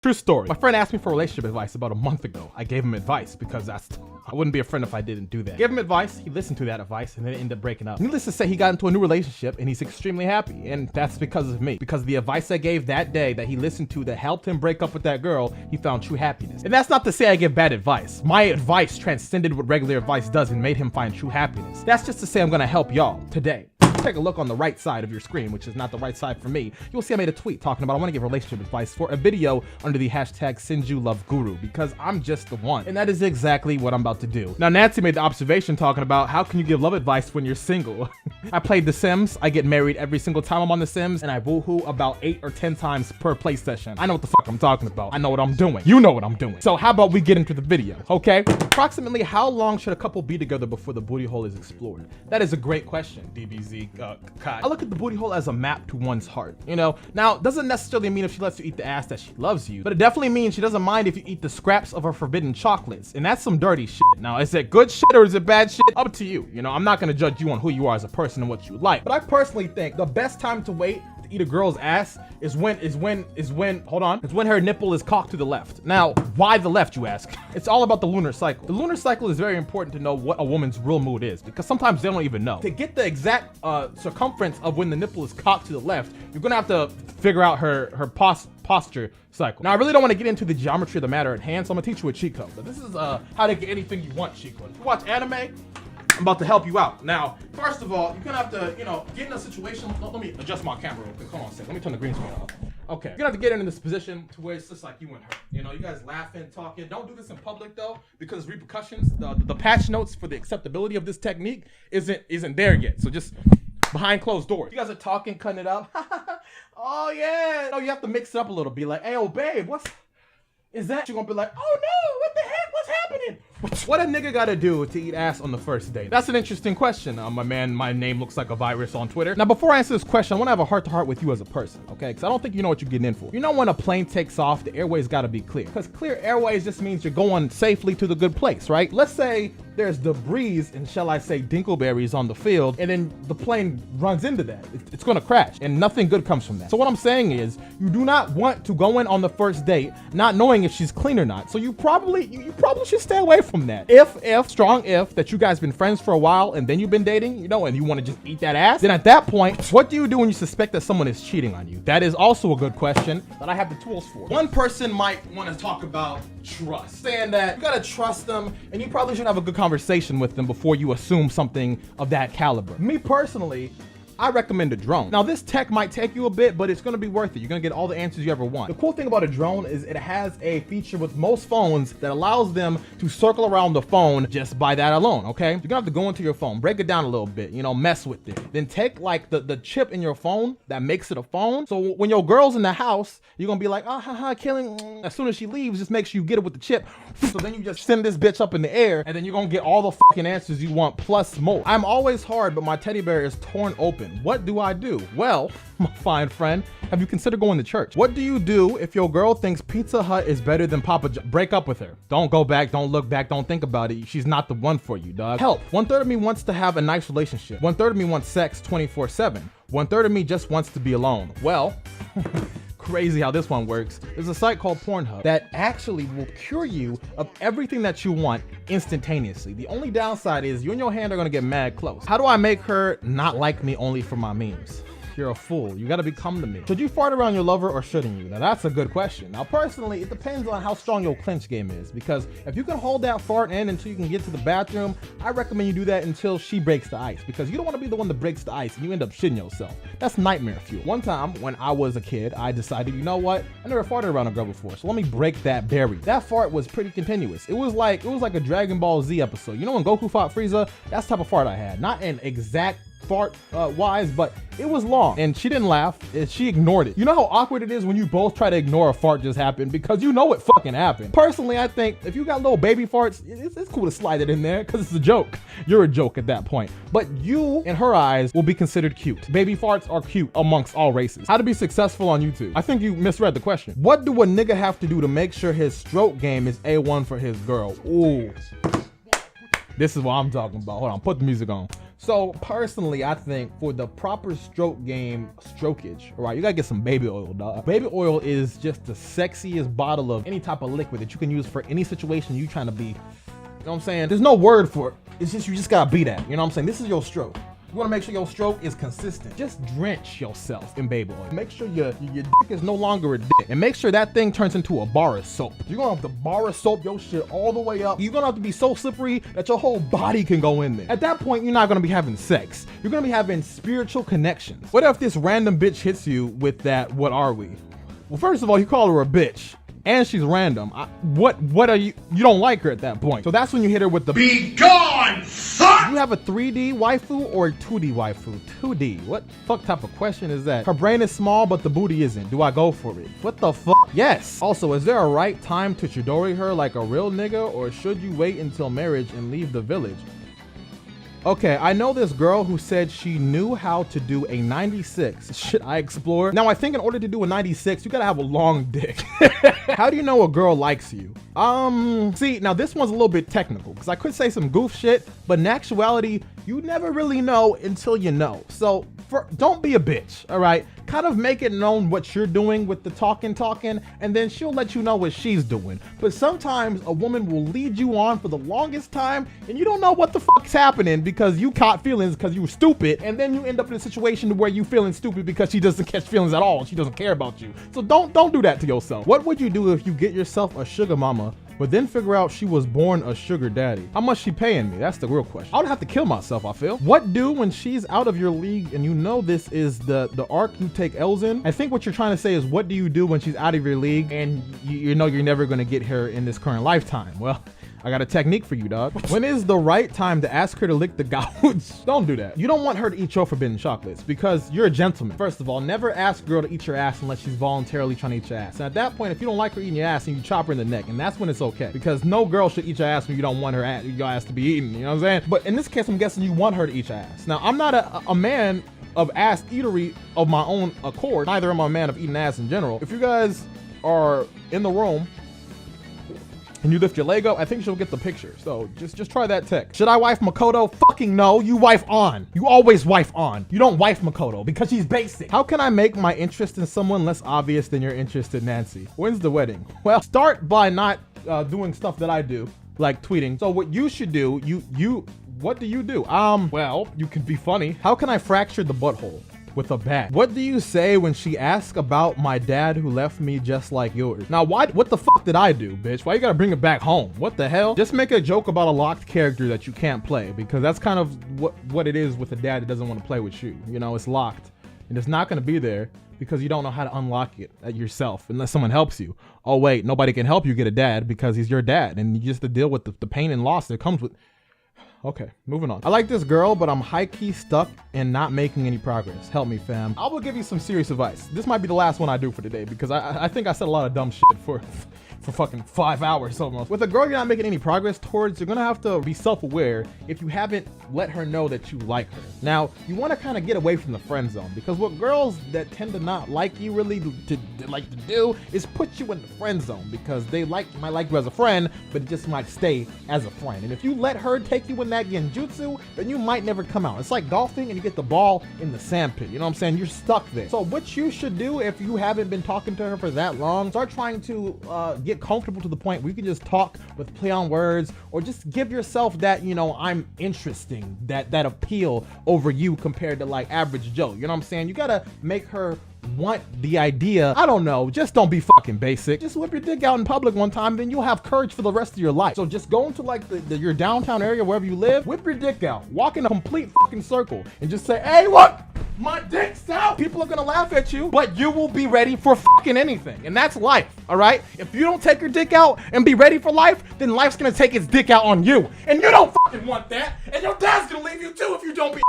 True story. My friend asked me for relationship advice about a month ago. I gave him advice because I wouldn't be a friend if I didn't do that. Gave him advice, he listened to that advice, and then ended up breaking up. Needless to say, he got into a new relationship and he's extremely happy. And that's because of me. Because the advice I gave that day that he listened to that helped him break up with that girl, he found true happiness. And that's not to say I give bad advice. My advice transcended what regular advice does and made him find true happiness. That's just to say I'm gonna help y'all today. Take a look on the right side of your screen, which is not the right side for me. You'll see I made a tweet talking about I want to give relationship advice for a video under the hashtag Senju Love Guru because I'm just the one. And that is exactly what I'm about to do. Now, Nancy made the observation talking about how can you give love advice when you're single? I played The Sims. I get married every single time I'm on The Sims, and I woohoo about 8 or 10 times per play session. I know what the fuck I'm talking about. I know what I'm doing. You know what I'm doing. So how about we get into the video, okay? Approximately how long should a couple be together before the booty hole is explored? That is a great question, DBZ. I look at the booty hole as a map to one's heart, you know? Now, doesn't necessarily mean if she lets you eat the ass that she loves you, but it definitely means she doesn't mind if you eat the scraps of her forbidden chocolates, and that's some dirty shit. Now, is it good shit or is it bad shit? Up to you. You know, I'm not gonna judge you on who you are as a person and what you like, but I personally think the best time to wait to eat a girl's ass is when her nipple is cocked to the left. Now, why the left, you ask? It's all about the lunar cycle. The lunar cycle is very important to know what a woman's real mood is because sometimes they don't even know. To get the exact circumference of when the nipple is cocked to the left, you're gonna have to figure out her posture cycle. Now, I really don't want to get into the geometry of the matter at hand, so I'm gonna teach you a cheat code. But this is how to get anything you want cheat code. If you watch anime, I'm about to help you out. Now, first of all, you're gonna have to, get in a situation. Let me adjust my camera real quick. Hold on a second. Let me turn the green screen off. Okay. You're gonna have to get in this position to where it's just like you and her. You know, you guys laughing, talking. Don't do this in public though, because repercussions, the patch notes for the acceptability of this technique isn't there yet. So just behind closed doors. You guys are talking, cutting it up. Oh yeah. No, you have to mix it up a little. Be like, hey, oh babe, is that? You're gonna be like, oh no, what the heck? What's happening? What a nigga gotta do to eat ass on the first date? That's an interesting question. My name looks like a virus on Twitter. Now, before I answer this question, I wanna have a heart-to-heart with you as a person, okay? Because I don't think you know what you're getting in for. You know when a plane takes off, the airways gotta be clear. Because clear airways just means you're going safely to the good place, right? Let's say there's debris and shall I say dingleberries on the field, and then the plane runs into that. It's gonna crash, and nothing good comes from that. So what I'm saying is, you do not want to go in on the first date not knowing if she's clean or not. So you probably should stay away from that. Strong if that you guys been friends for a while and then you've been dating, and you want to just eat that ass, then at that point, what do you do when you suspect that someone is cheating on you? That is also a good question that I have the tools for. One person might want to talk about trust, saying that you gotta trust them and you probably should have a good conversation with them before you assume something of that caliber. Me personally, I recommend a drone. Now, this tech might take you a bit, but it's gonna be worth it. You're gonna get all the answers you ever want. The cool thing about a drone is it has a feature with most phones that allows them to circle around the phone just by that alone, okay? You're gonna have to go into your phone, break it down a little bit, mess with it. Then take like the chip in your phone that makes it a phone. So when your girl's in the house, you're gonna be like, killing. As soon as she leaves, just make sure you get it with the chip. So then you just send this bitch up in the air and then you're gonna get all the fucking answers you want plus more. I'm always hard, but my teddy bear is torn open. What do I do? Well, my fine friend, have you considered going to church? What do you do if your girl thinks Pizza Hut is better than Papa John's? Break up with her. Don't go back, don't look back, don't think about it. She's not the one for you, dog. Help. 1/3 of me wants to have a nice relationship. 1/3 of me wants sex 24/7. 1/3 of me just wants to be alone. Well, crazy how this one works. There's a site called Pornhub that actually will cure you of everything that you want instantaneously. The only downside is you and your hand are gonna get mad close. How do I make her not like me only for my memes? You're a fool. You gotta become to me. Should you fart around your lover or shouldn't you? Now that's a good question. Now personally, it depends on how strong your clinch game is, because if you can hold that fart in until you can get to the bathroom, I recommend you do that until she breaks the ice, because you don't want to be the one that breaks the ice and you end up shitting yourself. That's nightmare fuel. One time when I was a kid, I decided, you know what? I never farted around a girl before, so let me break that barrier. That fart was pretty continuous. It was like a Dragon Ball Z episode. You know when Goku fought Frieza? That's the type of fart I had. Not an exact fart wise, but it was long and she didn't laugh. She ignored it. You know how awkward it is when you both try to ignore a fart just happened, because you know it fucking happened. Personally, I think if you got little baby farts, it's cool to slide it in there because it's a joke. You're a joke at that point, but you in her eyes will be considered cute. Baby farts are cute amongst all races. How to be successful on YouTube? I think you misread the question. What do a nigga have to do to make sure his stroke game is A1 for his girl? Ooh, this is what I'm talking about. Hold on, put the music on. So personally, I think for the proper stroke game, strokage, all right, you gotta get some baby oil, dog. Baby oil is just the sexiest bottle of any type of liquid that you can use for any situation you trying to be. You know what I'm saying? There's no word for it. It's just, you just gotta be that. You know what I'm saying? This is your stroke. You wanna make sure your stroke is consistent. Just drench yourself in baby oil. Make sure your dick is no longer a dick. And make sure that thing turns into a bar of soap. You're gonna have to bar of soap your shit all the way up. You're gonna have to be so slippery that your whole body can go in there. At that point, you're not gonna be having sex. You're gonna be having spiritual connections. What if this random bitch hits you with that, what are we? Well, first of all, you call her a bitch. And she's random. What are you? You don't like her at that point. So that's when you hit her with the be gone, son! You have a 3D waifu or a 2D waifu? 2D. What fuck type of question is that? Her brain is small, but the booty isn't. Do I go for it? What the fuck? Yes. Also, is there a right time to chidori her like a real nigga, or should you wait until marriage and leave the village? Okay, I know this girl who said she knew how to do a 96. Should I explore? Now, I think in order to do a 96, you gotta have a long dick. How do you know a girl likes you? See, now this one's a little bit technical because I could say some goof shit, but in actuality, you never really know until you know. So don't be a bitch, all right? Kind of make it known what you're doing with the talking, and then she'll let you know what she's doing. But sometimes a woman will lead you on for the longest time and you don't know what the fuck's happening because you caught feelings because you were stupid, and then you end up in a situation where you feeling stupid because she doesn't catch feelings at all and she doesn't care about you. So don't do that to yourself. What would you do if you get yourself a sugar mama but then figure out she was born a sugar daddy? How much she paying me? That's the real question. I would have to kill myself, I feel. What do when she's out of your league and you know this is the arc you take L's in? I think what you're trying to say is, what do you do when she's out of your league and you know you're never gonna get her in this current lifetime? Well, I got a technique for you, dog. When is the right time to ask her to lick the gouge? Don't do that. You don't want her to eat your forbidden chocolates because you're a gentleman. First of all, never ask a girl to eat your ass unless she's voluntarily trying to eat your ass. And at that point, if you don't like her eating your ass, then you chop her in the neck, and that's when it's okay. Because no girl should eat your ass when you don't want your ass to be eaten. You know what I'm saying? But in this case, I'm guessing you want her to eat your ass. Now, I'm not a man of ass eatery of my own accord. Neither am I a man of eating ass in general. If you guys are in the room and you lift your leg up, I think she'll get the picture. So just try that tech. Should I wife Makoto? Fucking no, you wife on. You always wife on. You don't wife Makoto because she's basic. How can I make my interest in someone less obvious than your interest in Nancy? When's the wedding? Well, start by not doing stuff that I do, like tweeting. So what you should do, what do you do? Well, you can be funny. How can I fracture the butthole? With a bat. What do you say when she asks about my dad who left me just like yours? Now, what the fuck did I do, bitch? Why you gotta bring it back home? What the hell? Just make a joke about a locked character that you can't play, because that's kind of what it is with a dad that doesn't want to play with you. You know, it's locked and it's not gonna be there because you don't know how to unlock it yourself unless someone helps you. Oh wait, nobody can help you get a dad because he's your dad, and you just have to deal with the pain and loss that comes with. Okay, moving on. I like this girl, but I'm high-key stuck and not making any progress. Help me, fam. I will give you some serious advice. This might be the last one I do for today because I think I said a lot of dumb shit for fucking 5 hours almost. With a girl you're not making any progress towards, you're gonna have to be self-aware if you haven't let her know that you like her. Now, you wanna kind of get away from the friend zone, because what girls that tend to not like you really like to do is put you in the friend zone, because they might like you as a friend, but it just might stay as a friend. And if you let her take you in that genjutsu, then you might never come out. It's like golfing and you get the ball in the sandpit. You know what I'm saying? You're stuck there. So what you should do if you haven't been talking to her for that long, start trying to get comfortable to the point where you can just talk with play on words, or just give yourself that, you know, I'm interesting, that appeal over you compared to like average Joe. You know what I'm saying? You gotta make her want the idea. I don't know, just don't be fucking basic. Just whip your dick out in public one time, then you'll have courage for the rest of your life. So just go into like your downtown area, wherever you live, whip your dick out, walk in a complete fucking circle and just say, hey, what? My dick's out. People are gonna laugh at you, but you will be ready for fucking anything. And that's life, all right? If you don't take your dick out and be ready for life, then life's gonna take its dick out on you. And you don't fucking want that. And your dad's gonna leave you too if you don't be